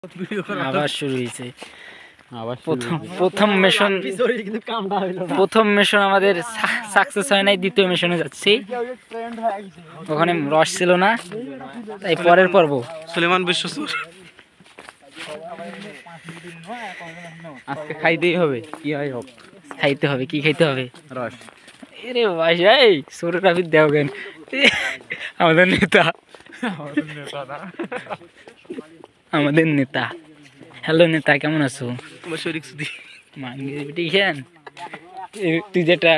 আবার শুরু হয়েছে। প্রথম মিশন আমাদের সাকসেস হয় নাই, দ্বিতীয় মিশনে যাচ্ছি। ওখানে রস ছিল না, তাই পরের পর্ব সুলেমান বিশ্বসুর আজকে খাইতেই হবে, কি হয় হোক খাইতে হবে। কি খাইতে হবে? রস। এরে ভাই, এই সৌরভ রাবির দেওগেন আমাদের নেতা, আমাদের নেতা। হ্যালো নেতা, কেমন আছো? তুই যেটা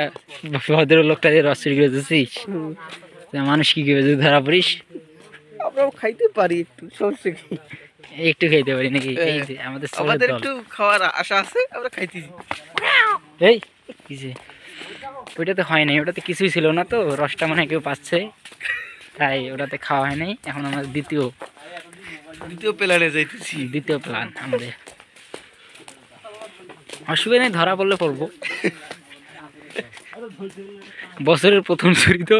ভদ্রলোকটা যে রস চুরি করে দিচ্ছিস, মানুষ কি করবে যদি ধরা পড়িস? আমরাও খাইতে পারি একটু, সমস্যা কি? একটু খাইতে পারি নাকি? এই যে আমাদের একটু খাওয়ার আশা আছে, আমরা খাইতেছি। এই কিসে ওইটাতে হয় নাই, ওটাতে কিছুই ছিল না, তো রসটা মনে হয় কেউ পাচ্ছে, তাই ওটাতে খাওয়া হয় নাই। এখন আমরা দ্বিতীয় প্ল্যানে যাইতেছি। দ্বিতীয় প্ল্যান আমাদের। অসুবিধা নেই, ধরা পড়লে পড়বো। বছরের প্রথম চুরি তো।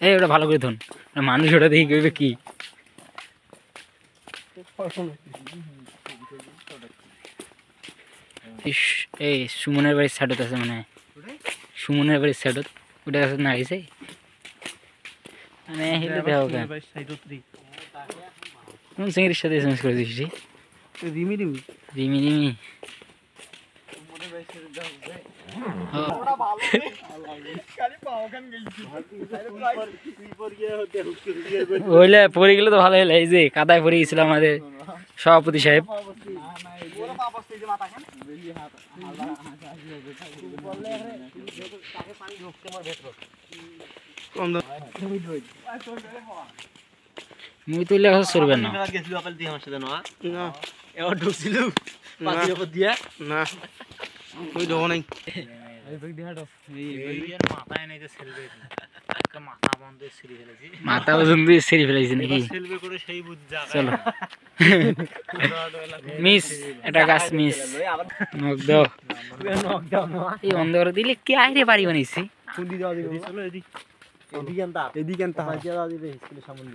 এই ওটা ভালো করে ধন, মানুষ ওটা দেখি করবে কি। এই সুমনের বাড়ির সাইডত আছে, মানে সুমনের বাড়ির সাইডত ওটা কাছে না গেছে, মানে হিলে দেওয়া কেন কোন সিঙ্গির সাথে এসএমএস করে দিস রিমি রিমি রিমি রিমি ওইলে পড়ে গেলে তো ভালো হলো। এই যে কাদায় পড়ে গেছিল আমাদের সভাপতি সাহেব। মুই তুইলে চলবে না। মাথা পর্যন্ত সেরে ফেলেছি নাকি? চলো মিস, এটা গাছ মিস এই অন্ধকার দিলে কে আইরে বাড়ি বানিয়েছে?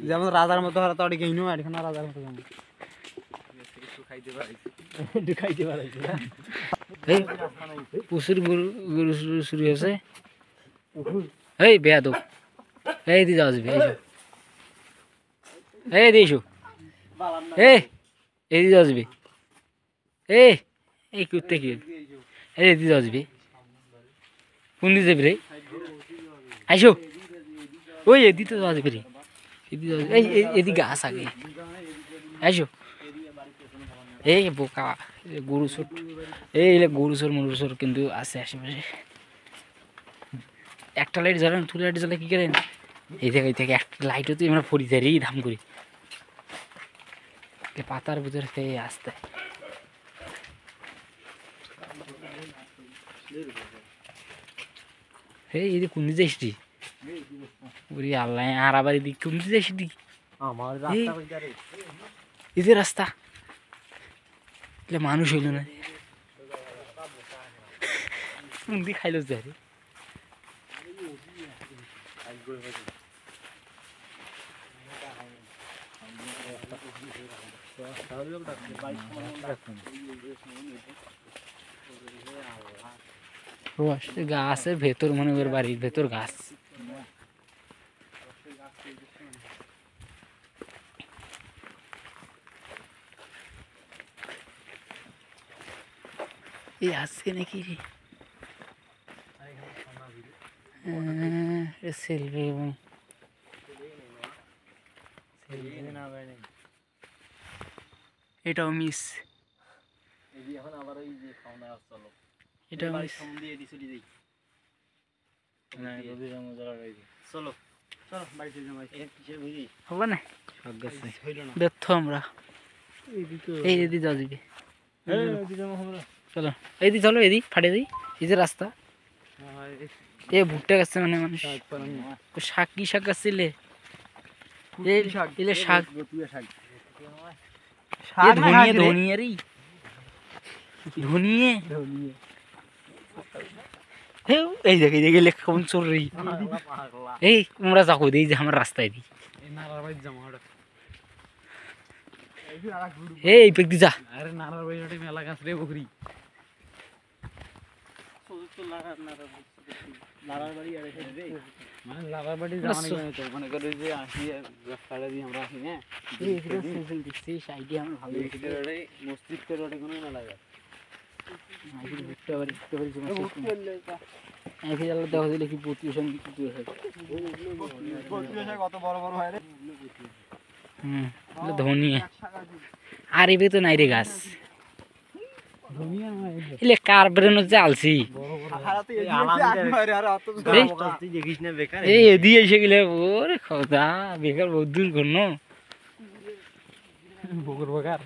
যেমন রাজার মতো হারা তো গেইনো এখানে রাজার মতো খাইতে পারাইছে। প্রচুর গরু গরু শুরু হয়েছে। এই বেয়া দো, এই দি যাও যাবে, এই দিয়েছো, এই দি যাও যাবে, এই কুত্তে কি, এই দি যাও যাবে, কোন দি যাবি রে? আইসো, ওই এদি তো যাওয়া যাবে রে, এই এদি গাছ আগে আইসো। এই বোকা গরু চোর, এই গরু চোর মরু চোর কিন্তু আছে আশেপাশে। একটা লাইট জ্বালান, দু লাইট জ্বালা কি করেন? এই থেকে একটা লাইটও তো আমরা ফরি যাই রে ধাম করি পাতার ভিতরে থেকে আসতে। এই এই কোন দিকে যাইছি? ওরে আল্লাহ, আর আবার এদিক কোন দিকে যাইছি? এই যে রাস্তা, মানুষ হইল না, মুন্দি খাইলো যাই রে। গাছের ভেতর, মনে কর বাড়ির ভেতর গাছ। এই আসছে নাকি রে? সেলফি এটাও মিস, এটাও মিস। হবে না ব্যর্থ আমরা। এই দিদি যাও দিবি, চলো এই দি, চলো এদি ফাটে দিই। এই যে রাস্তা, এ ভুট্টা গাছে মানে মানুষ শাক, কি শাক গাছছিলে? শাক ধনিয়ে, ধনিয়ে রে ধনিয়ে, এই দেখে গেলে কেমন চোর রে এই তোমরা যাকো এই যে আমার রাস্তায় দি নারার বাড়ি যাবো হঠাৎ এই পেক দি যা আরে নারার বাড়ি ওটা মেলা গাছ রে বকরি মানে লাগার বাড়ি যাওয়া নাকি তো মনে করে যে আসি রাস্তাটা দিয়ে আমরা আসি না এই এটা সিজন দিছি সাইডে আমার ভালো মসজিদের ওটা মসজিদের ওটা কোনো না লাগে আগে ঘুরতে পারি জমা এই ফেলা দেখা দিলে কি পতিশন কিছু হয় কত বড় বড় হয় রে ধনী আর এবে তো নাই রে গাছ দুনিয়া নয় এলে কার্বন যে আলছি হারাতে এই আরে আর অত তুই দেখিস না বেকার এই এদি এসে গেলে ওরে খোদা বেকার বহুত দূর করন বকর বকার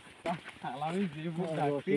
আলামি যে বুক ডাকতি